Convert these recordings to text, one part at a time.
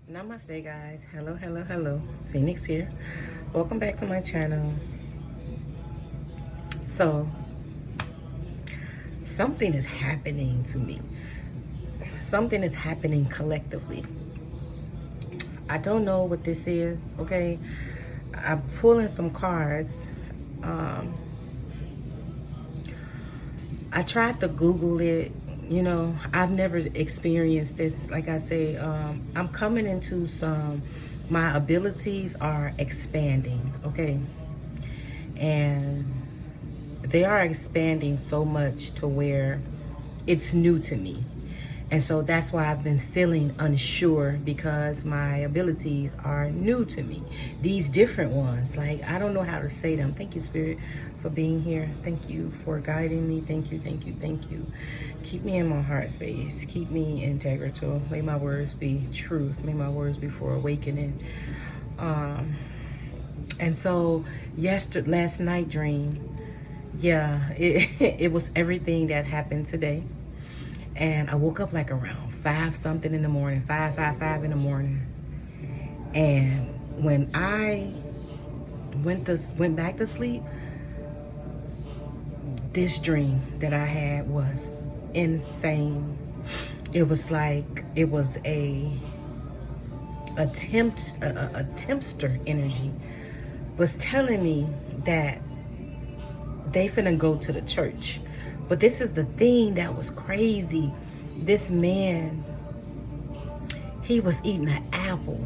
Namaste guys. Hello. Phoenix here. Welcome back to my channel. So, something is happening to me. Something is happening collectively. I don't know what this is, okay? I'm pulling some cards. I tried to Google it. You know, I've never experienced this. Like I say, I'm coming into my abilities are expanding, okay? And they are expanding so much to where it's new to me. And so that's why I've been feeling unsure, because my abilities are new to me. These different ones, like, I don't know how to say them. Thank you, Spirit, for being here. Thank you for guiding me. Thank you. Keep me in my heart space. Keep me integral. May my words be truth. May my words be for awakening. And so last night dream, yeah, it was everything that happened today. And I woke up like around 5 something in the morning, 5 in the morning. And when I went back to sleep, this dream that I had was insane. It was like, it was a tempter energy was telling me that they finna go to the church. But this is the thing that was crazy. This man, he was eating an apple.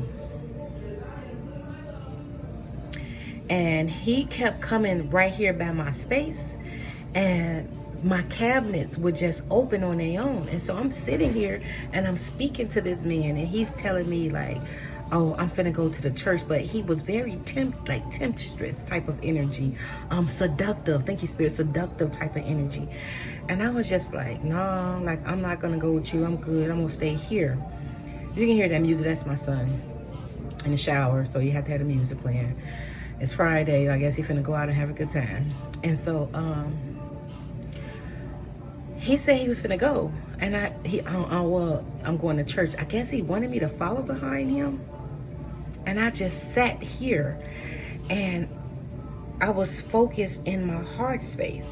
And he kept coming right here by my space. And my cabinets would just open on their own. And so I'm sitting here and I'm speaking to this man. And he's telling me like, oh, I'm finna go to the church. But he was very temptress type of energy. Seductive. Thank you, Spirit. Seductive type of energy. And I was just like, nah, like, I'm not gonna go with you. I'm good. I'm gonna stay here. You can hear that music. That's my son in the shower. So you have to have the music playing. It's Friday. I guess he's finna go out and have a good time. And so, he said he was finna go. And well, I'm going to church. I guess he wanted me to follow behind him. And I just sat here and I was focused in my heart space.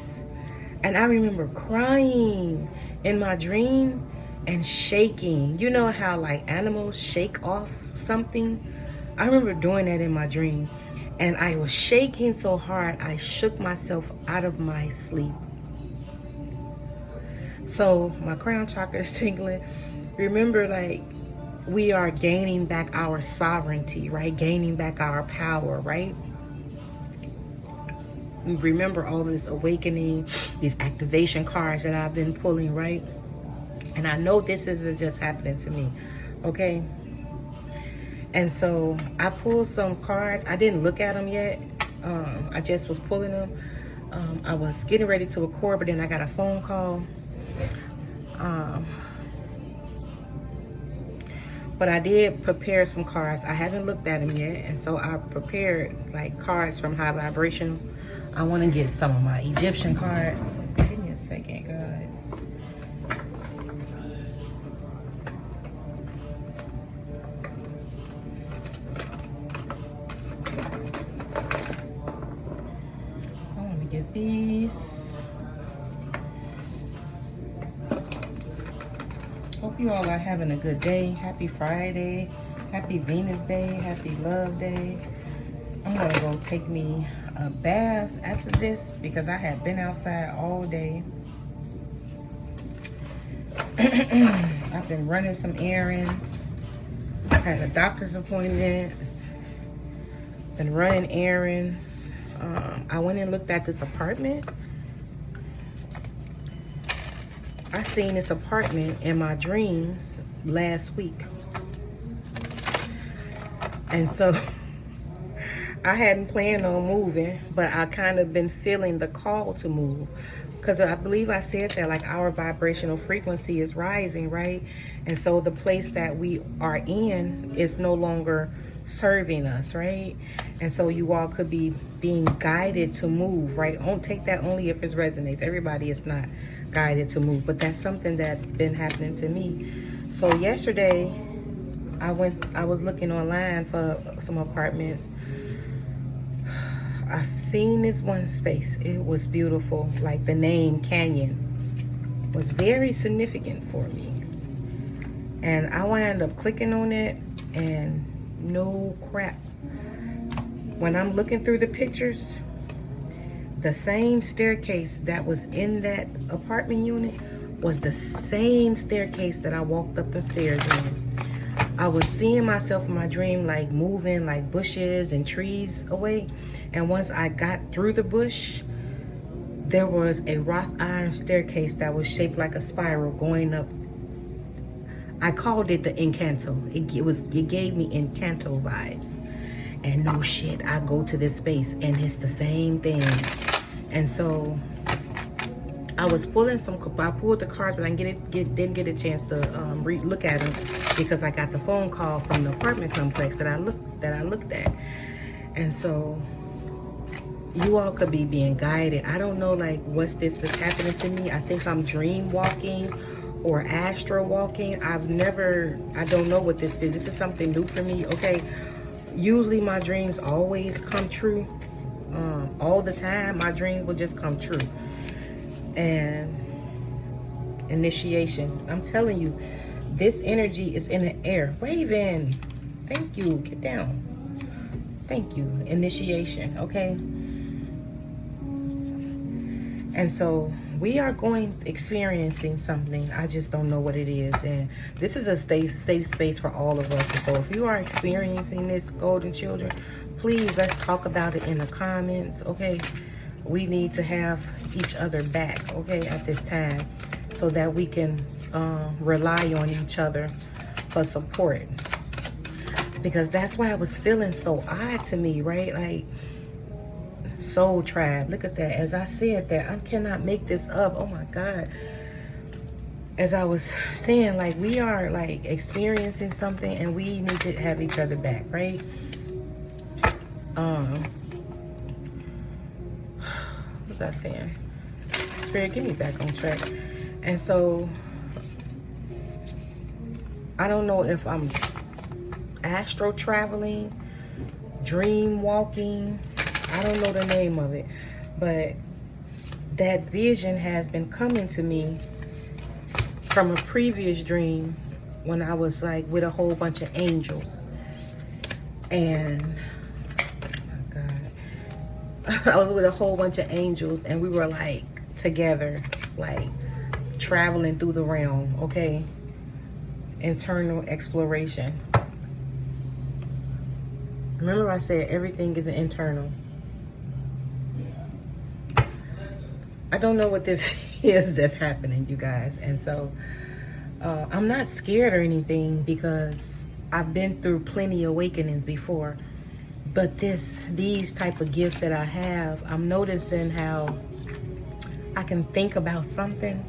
And I remember crying in my dream and shaking. You know how like animals shake off something? I remember doing that in my dream. And I was shaking so hard, I shook myself out of my sleep. So my crown chakra is tingling. Remember, like, we are gaining back our sovereignty, right? Gaining back our power, right? Remember all this awakening, these activation cards that I've been pulling, right? And I know this isn't just happening to me, okay? And so I pulled some cards. I didn't look at them yet. I just was pulling them. I was getting ready to record, but then I got a phone call. But I did prepare some cards. I haven't looked at them yet. And so I prepared like cards from High Vibration. I want to get some of my Egyptian cards. Give me a second, guys. I want to get these. Hope you all are having a good day. Happy Friday. Happy Venus Day. Happy Love Day. I'm going to go take me a bath after this because I have been outside all day. I've been running some errands. I had a doctor's appointment. Been running errands. I went and looked at this apartment. I seen this apartment in my dreams last week. And so I hadn't planned on moving, but I kind of been feeling the call to move. Because I believe I said that like our vibrational frequency is rising, right? And so the place that we are in is no longer serving us, right? And so you all could be being guided to move, right? Don't take that only if it resonates. Everybody is not guided to move, but that's something that's been happening to me. So yesterday I I was looking online for some apartments. I've seen this one space. It was beautiful. Like the name Canyon was very significant for me. And I wound up clicking on it, and no crap. When I'm looking through the pictures, the same staircase that was in that apartment unit was the same staircase that I walked up the stairs in. I was seeing myself in my dream like moving like bushes and trees away. And once I got through the bush, there was a wrought iron staircase that was shaped like a spiral going up. I called it the Encanto. It gave me Encanto vibes. And no shit, I go to this space and it's the same thing. And so I was pulling I pulled the cards, but I didn't get a chance to look at them because I got the phone call from the apartment complex that I looked at. And so you all could be being guided. I don't know like what's this that's happening to me. I think I'm dream walking or astral walking. I don't know what this is. This is something new for me, okay? Usually my dreams always come true. All the time, my dreams will just come true. And initiation. I'm telling you, this energy is in the air. Raven, thank you. Get down. Thank you. Initiation, okay? And so we are experiencing something. I just don't know what it is. And this is a safe space for all of us. And so if you are experiencing this, golden children, please let's talk about it in the comments, okay? We need to have each other back, okay, at this time, so that we can rely on each other for support. Because that's why it was feeling so odd to me, right? Like, soul tribe, look at that. As I said that, I cannot make this up. Oh my God. As I was saying, like, we are like experiencing something and we need to have each other back, right? What was I saying? Spirit, get me back on track. And so I don't know if I'm astral traveling, dream walking, I don't know the name of it, but that vision has been coming to me from a previous dream when I was like with a whole bunch of angels. And oh my God, I was with a whole bunch of angels and we were like together, like traveling through the realm, okay? Internal exploration. Remember I said everything is internal. I don't know what this is that's happening, you guys. And so I'm not scared or anything because I've been through plenty of awakenings before. But these type of gifts that I have, I'm noticing how I can think about something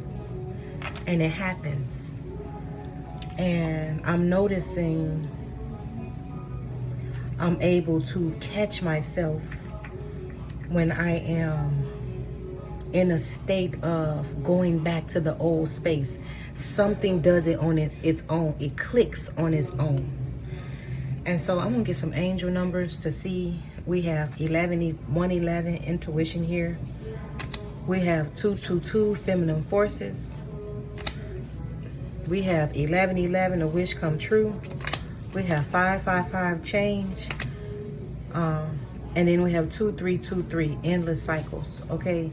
and it happens. And I'm noticing I'm able to catch myself when I am in a state of going back to the old space. Something does it on its own. It clicks on its own. And so I'm gonna get some angel numbers to see. We have 111 intuition here. We have 222 feminine forces. We have 1111 a wish come true. We have 555 change. And then we have 2323 endless cycles, okay?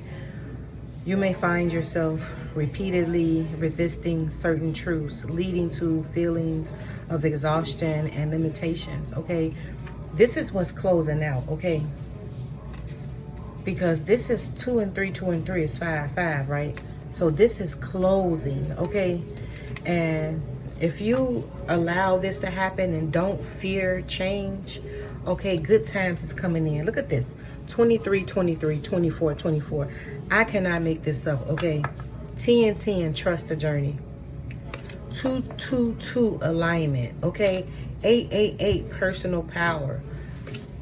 You may find yourself repeatedly resisting certain truths, leading to feelings of exhaustion and limitations, okay? This is what's closing out, okay? Because this is 2 and 3, 2 and 3 is 5, 5, right? So this is closing, okay? And if you allow this to happen and don't fear change, okay, good times is coming in. Look at this, 23, 23, 24, 24. I cannot make this up, okay? 10, 10, trust the journey. 222 alignment, okay? 888 personal power.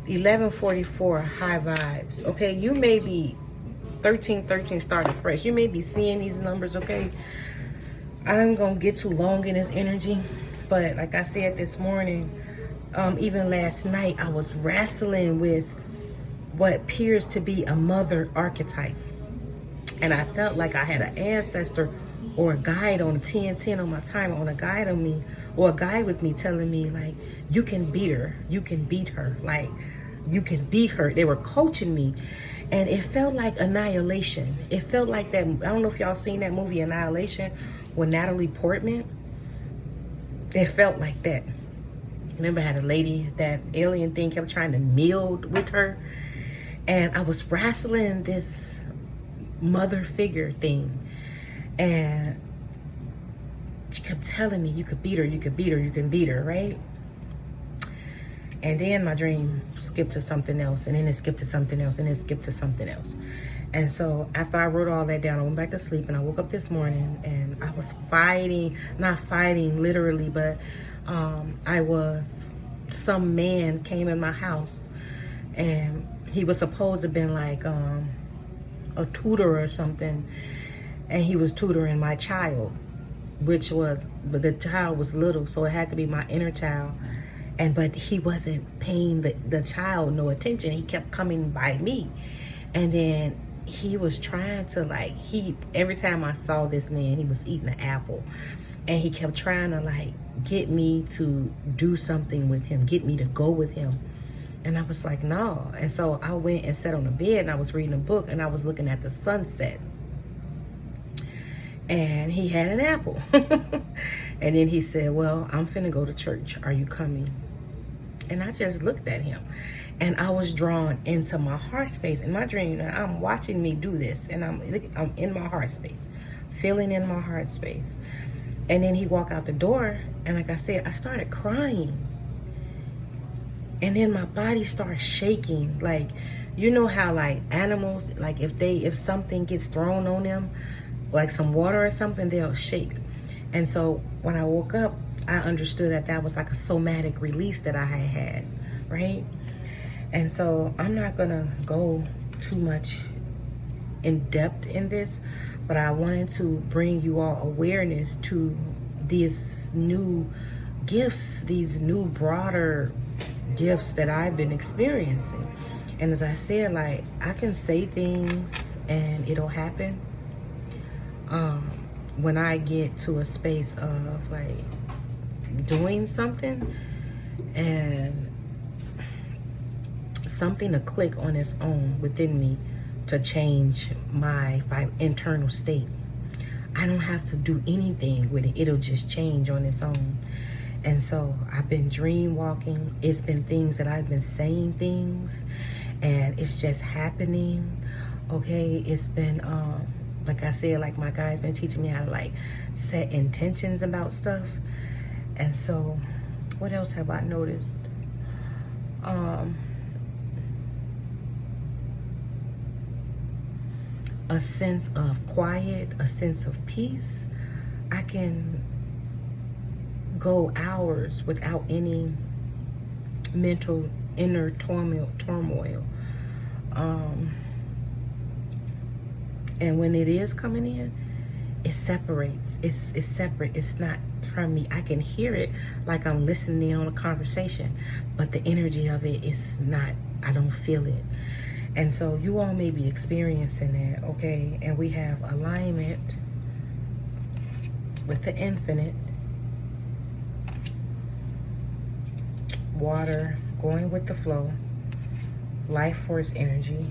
1144 high vibes, okay? You may be 1313 starting fresh. You may be seeing these numbers, okay? I'm gonna get too long in this energy, but like I said this morning, even last night, I was wrestling with what appears to be a mother archetype. And I felt like I had an ancestor or a guide on 1010 on my timer, on a guide on me, or a guide with me telling me, like, you can beat her. You can beat her. Like, you can beat her. They were coaching me. And it felt like Annihilation. It felt like that. I don't know if y'all seen that movie Annihilation with Natalie Portman. It felt like that. Remember, I had a lady, that alien thing kept trying to meld with her. And I was wrestling this mother figure thing. And she kept telling me, you could beat her, you could beat her, you can beat her, right? And then my dream skipped to something else, and then it skipped to something else, and it skipped to something else. And so after I wrote all that down, I went back to sleep, and I woke up this morning, and I was fighting, not fighting literally, but some man came in my house, and he was supposed to have been like a tutor or something, and he was tutoring my child, but the child was little, so it had to be my inner child. But he wasn't paying the child no attention. He kept coming by me. And then he was trying to, like, every time I saw this man, he was eating an apple. And he kept trying to, like, get me to do something with him, get me to go with him. And I was like, no. And so I went and sat on the bed, and I was reading a book, and I was looking at the sunset. And he had an apple. And then he said, well, I'm finna go to church. Are you coming? And I just looked at him, and I was drawn into my heart space. In my dream, I'm watching me do this, and I'm in my heart space, feeling in my heart space. And then he walked out the door, and like I said, I started crying. And then my body started shaking. Like, you know how, like, animals, like, if something gets thrown on them, like some water or something, they'll shake. And so when I woke up, I understood that was like a somatic release that I had, right? And so I'm not gonna go too much in depth in this, but I wanted to bring you all awareness to these new gifts, these new broader gifts that I've been experiencing. And as I said, like, I can say things and it'll happen. When I get to a space of, like, doing something, and something to click on its own within me to change my internal state. I don't have to do anything with it. It'll just change on its own. And so I've been dream walking. It's been things that I've been saying things, and it's just happening. Okay, it's been like I said, like, my guy's been teaching me how to, like, set intentions about stuff. And so what else have I noticed? A sense of quiet, a sense of peace. I can go hours without any mental inner turmoil. And when it is coming in, it separates. It's separate. It's not from me. I can hear it like I'm listening on a conversation, but the energy of it is not, I don't feel it. And so you all may be experiencing that, okay? And we have alignment with the infinite, water going with the flow, life force energy,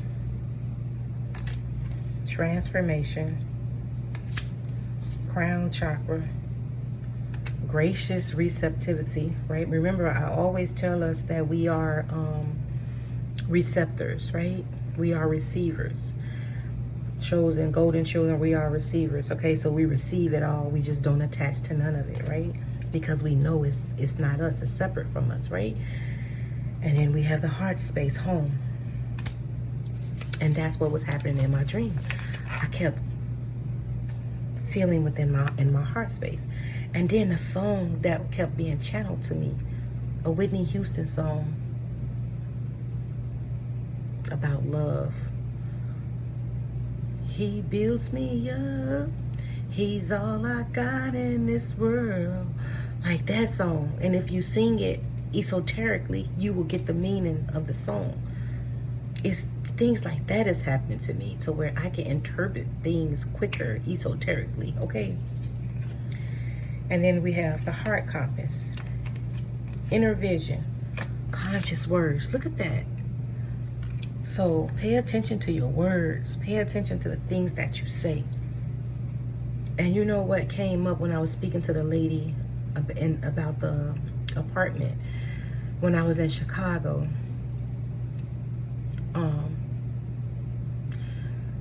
transformation, crown chakra, gracious receptivity, right? Remember, I always tell us that we are receptors, right? We are receivers. Chosen golden children, we are receivers. Okay, so we receive it all. We just don't attach to none of it, right? Because we know it's not us, it's separate from us, right? And then we have the heart space, home. And that's what was happening in my dream. I kept feeling within my heart space. And then a song that kept being channeled to me, a Whitney Houston song about love. He builds me up, He's all I got in this world. Like that song. And if you sing it esoterically, you will get the meaning of the song. It's things like that is happening to me, to where I can interpret things quicker esoterically, okay? And then we have the heart compass, inner vision, conscious words. Look at that. So pay attention to your words. Pay attention to the things that you say. And you know what came up when I was speaking to the lady about the apartment when I was in Chicago?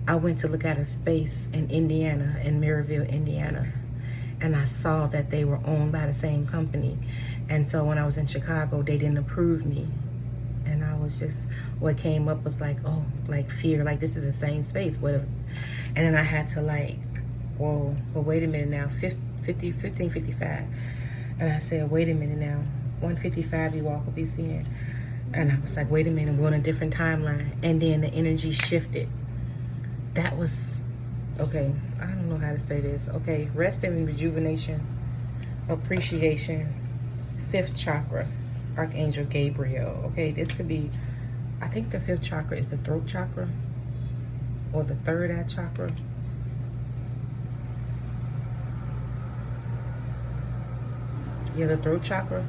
I went to look at a space in Indiana, in Maryville, Indiana, and I saw that they were owned by the same company. And so when I was in Chicago, they didn't approve me. And I was just, what came up was like, oh, like fear, like this is the same space. What if? And then I had to like, whoa, well, wait a minute now, 1555. And I said, wait a minute now, 155 you walk will be seeing. And I was like, wait a minute, we're on a different timeline. And then the energy shifted. That was, okay, I don't know how to say this. Okay, rest and rejuvenation, appreciation, 5th chakra, Archangel Gabriel. Okay, this could be, I think the 5th chakra is the throat chakra, or the 3rd eye chakra. Yeah, the throat chakra.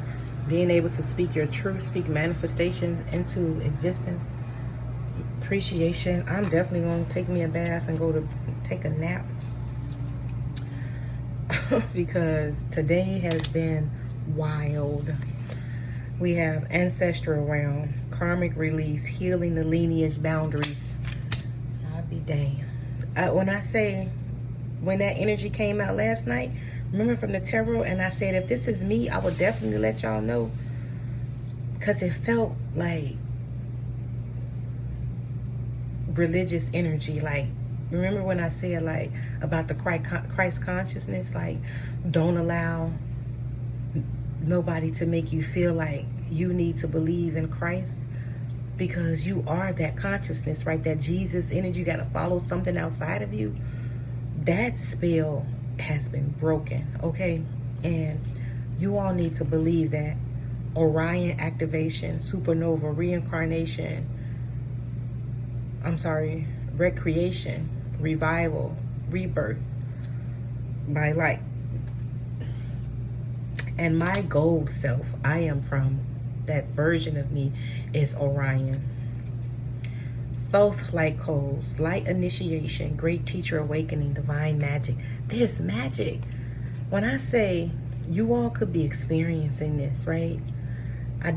Being able to speak your truth, speak manifestations into existence. Appreciation. I'm definitely going to take me a bath and go to take a nap. Because today has been wild. We have ancestral realm, karmic release, healing the lineage boundaries. I'll be damned. When I say, when that energy came out last night, remember from the tarot, and I said, if this is me, I would definitely let y'all know. Because it felt like religious energy. Like, remember when I said like about the Christ consciousness, like don't allow nobody to make you feel like you need to believe in Christ, because you are that consciousness, right? That Jesus energy. You got to follow something outside of you. That spell has been broken, okay? And you all need to believe that Orion activation, supernova, reincarnation, recreation, revival, rebirth by light. And my gold self, I am from, that version of me is Orion. Thoth light codes, light initiation, great teacher awakening, divine magic. This magic. When I say you all could be experiencing this, right? I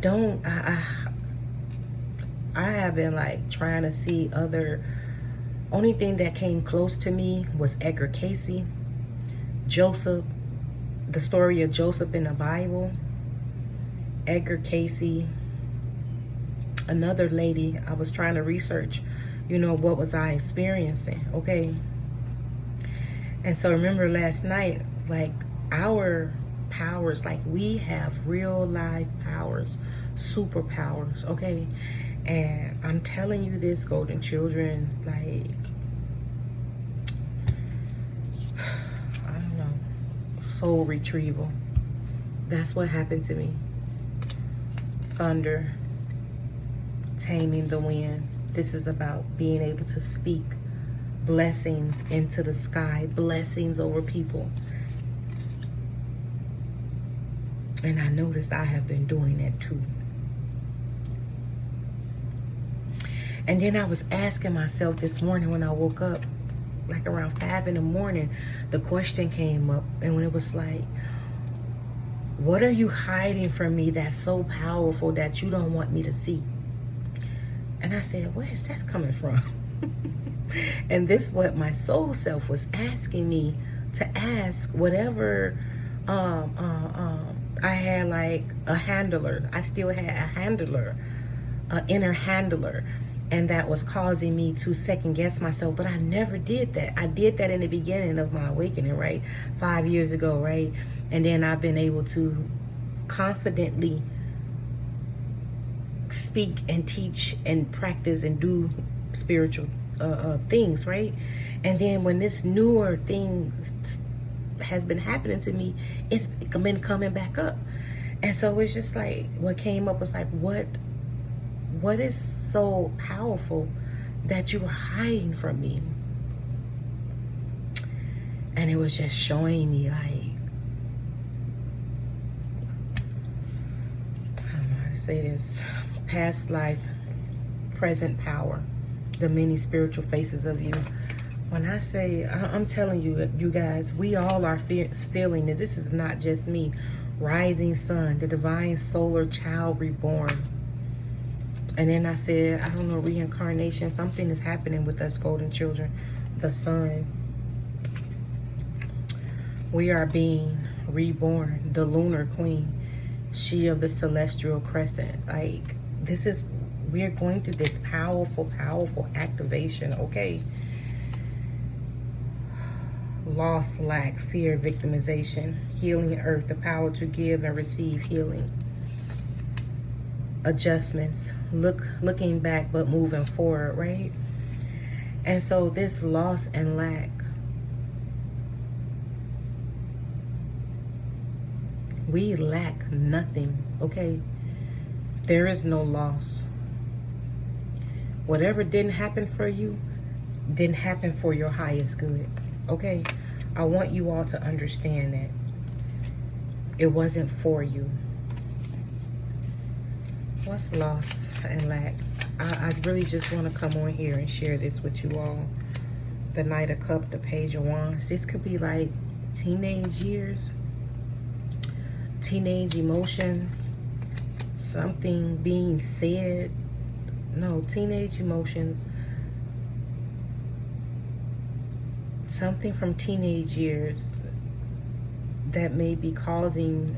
have been like trying to see other, only thing that came close to me was Edgar Cayce, Joseph, the story of Joseph in the Bible, Edgar Cayce, another lady. I was trying to research, you know, what was I experiencing, okay? And so remember last night, like our powers, like we have real life powers, superpowers, okay? And I'm telling you this, golden children, like, I don't know, soul retrieval. That's what happened to me. Thunder, taming the wind. This is about being able to speak blessings into the sky, blessings over people. And I noticed I have been doing that too. And then I was asking myself this morning when I woke up, like around 5 in the morning, the question came up, and when it was like, what are you hiding from me that's so powerful that you don't want me to see? And I said, where is that coming from? And this is what my soul self was asking me to ask. Whatever I had, like a handler. I still had a handler, an inner handler. And that was causing me to second guess myself. But I never did that. I did that in the beginning of my awakening, right? 5 years ago, right? And then I've been able to confidently speak and teach and practice and do spiritual things, right? And then when this newer thing has been happening to me, it's been coming back up. And so it's just like, what came up was like, what is so powerful that you were hiding from me? And it was just showing me, like, I don't know how to say this, past life, present power, the many spiritual faces of you. When I say, I'm telling you, you guys, we all are feeling this. This is not just me. Rising sun, the divine solar child reborn. And then I said, I don't know, reincarnation. Something is happening with us golden children. The sun. We are being reborn. The lunar queen. She of the celestial crescent. Like, this is, we are going through this powerful, powerful activation, okay? Loss, lack, fear, victimization, healing earth, the power to give and receive healing. Adjustments, looking back but moving forward, right? And so this loss and lack, we lack nothing, okay? There is no loss. Whatever didn't happen for you, didn't happen for your highest good. Okay, I want you all to understand that. It wasn't for you. What's loss and lack? I really just want to come on here and share this with you all. The Knight of Cups, the Page of Wands. This could be like teenage years, teenage emotions, something being said. No, teenage emotions. Something from teenage years that may be causing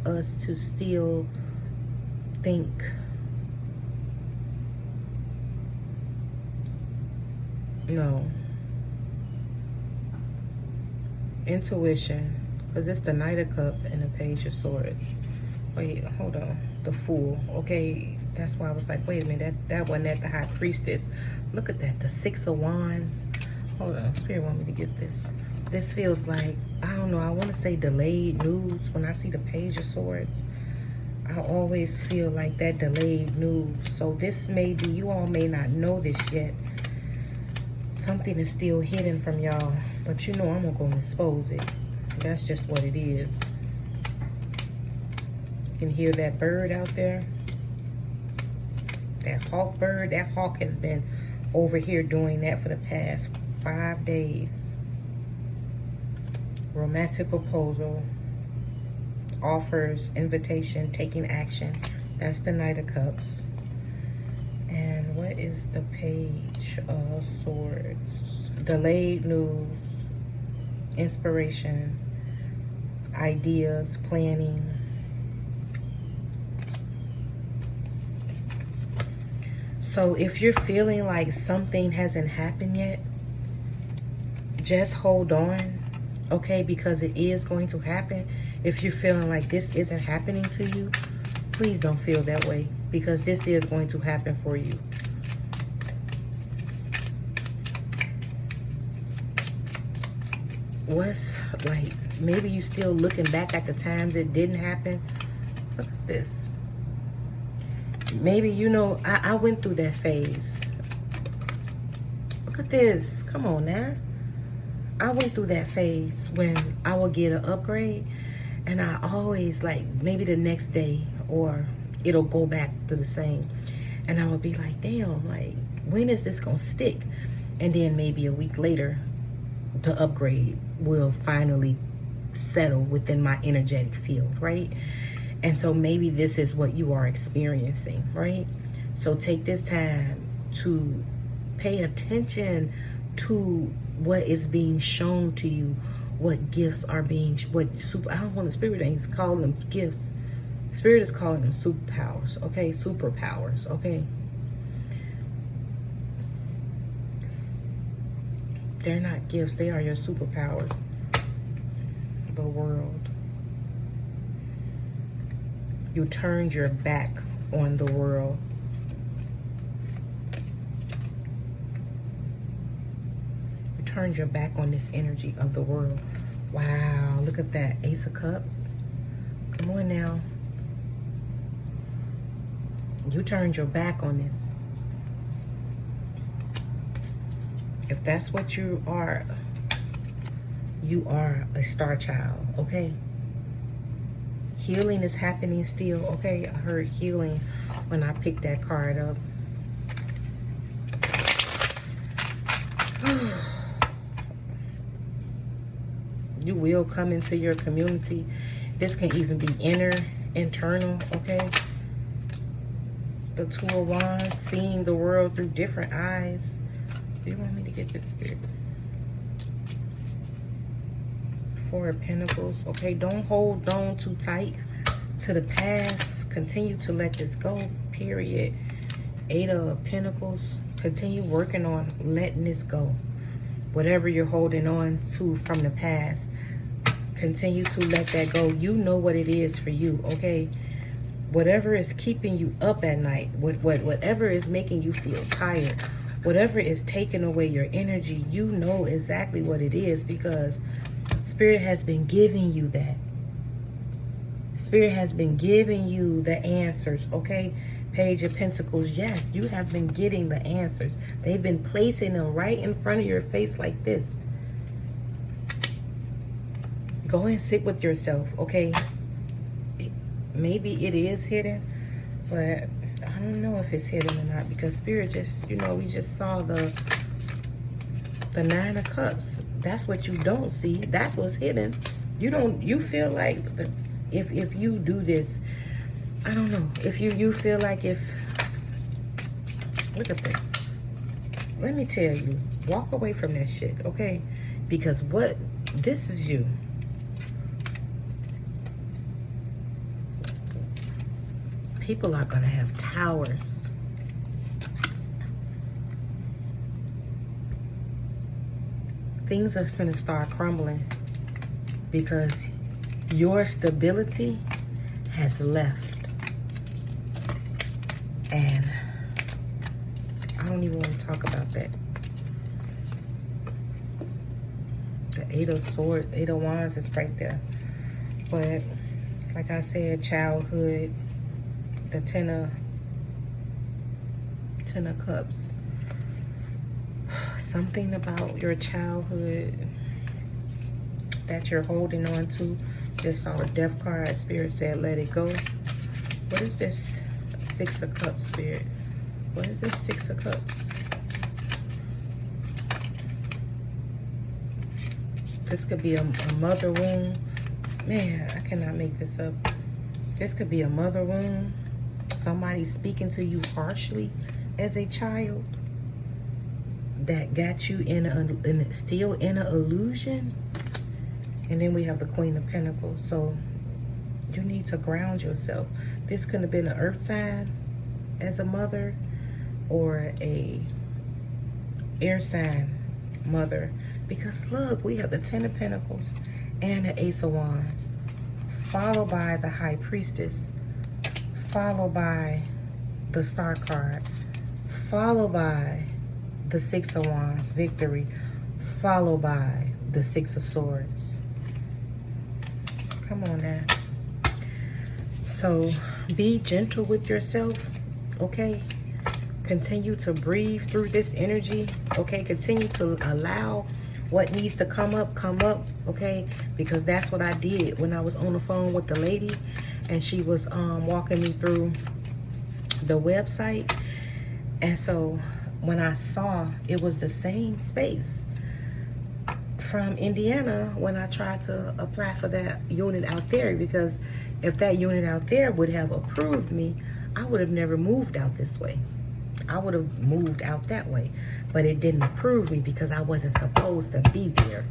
us to still think. No. Intuition, because it's the Knight of Cups and the Page of Swords. Wait, hold on. The Fool. Okay, that's why I was like, wait a minute, that wasn't at the High Priestess. Look at that, the Six of Wands. Hold on, Spirit want me to get this. This feels like, I don't know, I want to say delayed news. When I see the Page of Swords, I always feel like that delayed news. So this may be, you all may not know this yet. Something is still hidden from y'all. But you know I'm going to expose it. That's just what it is. You can hear that bird out there. That hawk bird. That hawk has been over here doing that for the past 5 days. Romantic proposal, offers, invitation, taking action. That's the Knight of Cups. And what is the Page of Swords? Delayed news, inspiration, ideas, planning. So if you're feeling like something hasn't happened yet, just hold on, okay? Because it is going to happen. If you're feeling like this isn't happening to you, please don't feel that way, because this is going to happen for you. What's like, maybe you still looking back at the times it didn't happen. Look at this. Maybe, you know, I went through that phase. Look at this. Come on now. I went through that phase when I would get an upgrade, and I always, like, maybe the next day or it'll go back to the same, and I would be like, damn, like, when is this gonna stick? And then maybe a week later the upgrade will finally settle within my energetic field, right? And so maybe this is what you are experiencing, right? So take this time to pay attention to what is being shown to you, what gifts are being, I don't want the Spirit ain't calling them gifts. Spirit is calling them superpowers, okay? Superpowers, okay? They're not gifts, they are your superpowers. The world. You turned your back on the world. You turned your back on this energy of the world. Wow, look at that. Ace of Cups. Come on now. You turned your back on this. If that's what you are a star child, okay? Healing is happening still, okay? I heard healing when I picked that card up. You will come into your community. This can even be internal, okay? The Two of Wands, seeing the world through different eyes. Do you want me to get this spirit? Four of Pentacles. Okay, don't hold on too tight to the past. Continue to let this go, period. Eight of Pentacles. Continue working on letting this go. Whatever you're holding on to from the past, continue to let that go. You know what it is for you, okay? Whatever is keeping you up at night, whatever is making you feel tired, whatever is taking away your energy, you know exactly what it is, because Spirit has been giving you that. Spirit has been giving you the answers, okay? Page of Pentacles, yes, you have been getting the answers. They've been placing them right in front of your face like this. Go and sit with yourself, okay? Maybe it is hidden, but I don't know if it's hidden or not, because Spirit just, you know, we just saw the Nine of Cups. That's what you don't see. That's what's hidden. You feel like if you do this, I don't know, if you feel like look at this. Let me tell you, walk away from that shit, okay? Because this is you. People are gonna have towers. Things are gonna start crumbling because your stability has left. And I don't even want to talk about that. The Eight of Swords, Eight of Wands is right there. But like I said, childhood, the Ten of Cups. Something about your childhood that you're holding on to. Just saw a Death card. Spirit said, let it go. What is this? Six of Cups, Spirit. What is this Six of Cups? This could be a mother wound. Man, I cannot make this up. This could be a mother wound. Somebody speaking to you harshly as a child that got you still in an illusion. And then we have the Queen of Pentacles. So you need to ground yourself. This could have been an earth sign as a mother, or a air sign mother. Because look, we have the Ten of Pentacles and the Ace of Wands, followed by the High Priestess, followed by the Star card, followed by the Six of Wands, victory, followed by the Six of Swords. Come on now. So be gentle with yourself, okay? Continue to breathe through this energy, okay? Continue to allow what needs to come up, okay? Because that's what I did when I was on the phone with the lady, and she was walking me through the website. And so when I saw it was the same space from Indiana when I tried to apply for that unit out there, because if that unit out there would have approved me, I would have never moved out this way. I would have moved out that way. But it didn't approve me because I wasn't supposed to be there.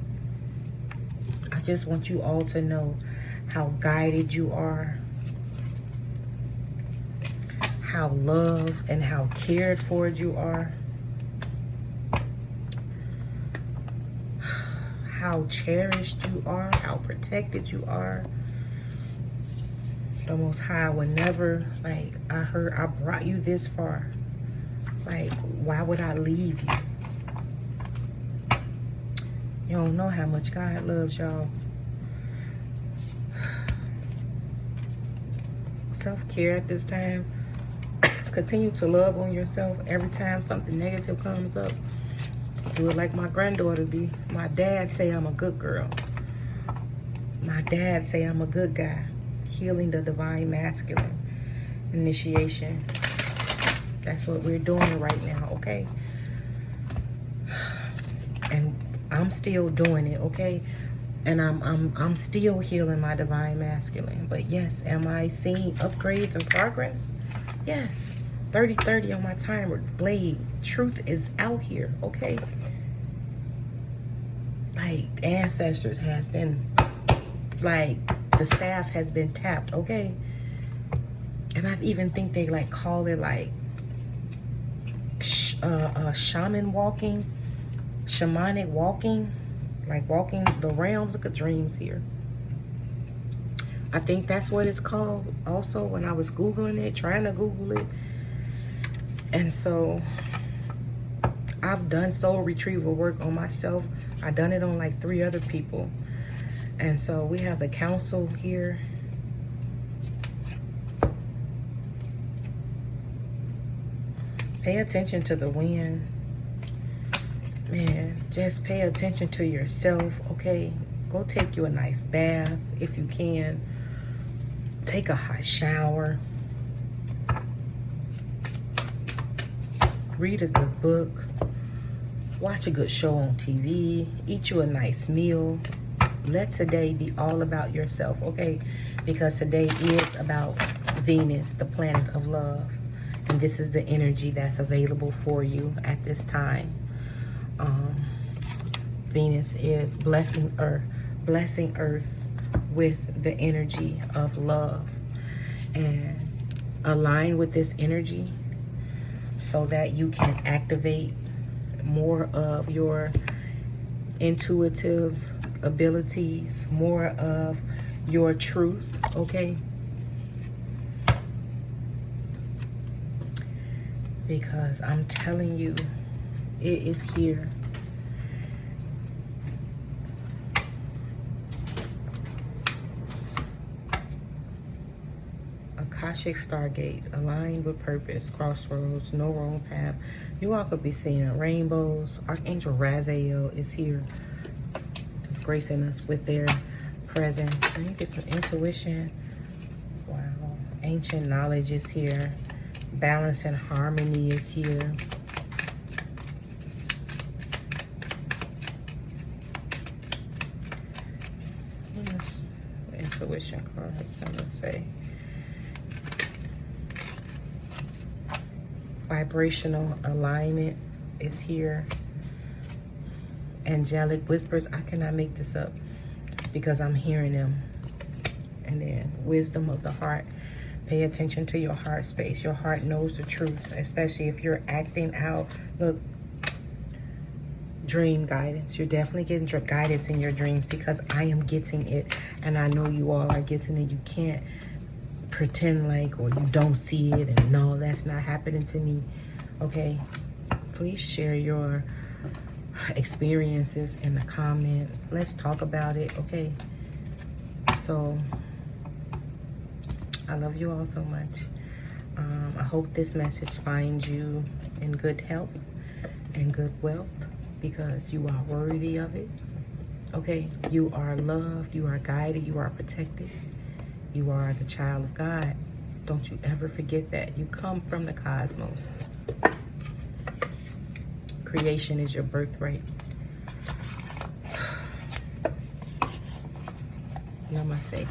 I just want you all to know how guided you are, how loved and how cared for you are, how cherished you are, how protected you are. The Most High would never, like, I brought you this far. Like, why would I leave you? You don't know how much God loves y'all. self-care at this time. Continue to love on yourself. Every time something negative comes up, do it like my granddaughter be. My dad say I'm a good girl. My dad say I'm a good guy. Healing the divine masculine. Initiation. That's what we're doing right now, okay? And I'm still doing it, okay? And I'm still healing my divine masculine. But yes, am I seeing upgrades and progress? Yes. 30/30 on my timer. Blade. Truth is out here, okay? Like, ancestors has been, like, the staff has been tapped, okay? And I even think they, like, call it, like, shaman walking, shamanic walking, like walking the realms of the dreams here. I think that's what it's called also when I was Googling it, trying to Google it. And so I've done soul retrieval work on myself. I've done it on like 3 other people. And so we have the council here. Pay attention to the wind. Man, just pay attention to yourself, okay? Go take you a nice bath if you can. Take a hot shower. Read a good book. Watch a good show on TV. Eat you a nice meal. Let today be all about yourself, okay? Because today is about Venus, the planet of love. And this is the energy that's available for you at this time. Venus is blessing Earth with the energy of love. And align with this energy so that you can activate more of your intuitive abilities, more of your truth, okay? Because I'm telling you, it is here. Akashic Stargate, aligned with purpose, crossroads, no wrong path. You all could be seeing rainbows. Archangel Raziel is here. He's gracing us with their presence. Let me get some intuition. Wow. Ancient knowledge is here. Balance and harmony is here. Intuition cards, I'm gonna say. Vibrational alignment is here. Angelic whispers. I cannot make this up because I'm hearing them. And then wisdom of the heart. Pay attention to your heart space. Your heart knows the truth, especially if you're acting out. Look, dream guidance. You're definitely getting guidance in your dreams because I am getting it. And I know you all are getting it. You can't pretend like, or you don't see it and no, that's not happening to me, okay? Please share your experiences in the comment. Let's talk about it, okay? So I love you all so much. I hope this message finds you in good health and good wealth because you are worthy of it, okay? You are loved, you are guided, you are protected. You are the child of God. Don't you ever forget that. You come from the cosmos. Creation is your birthright. Namaste.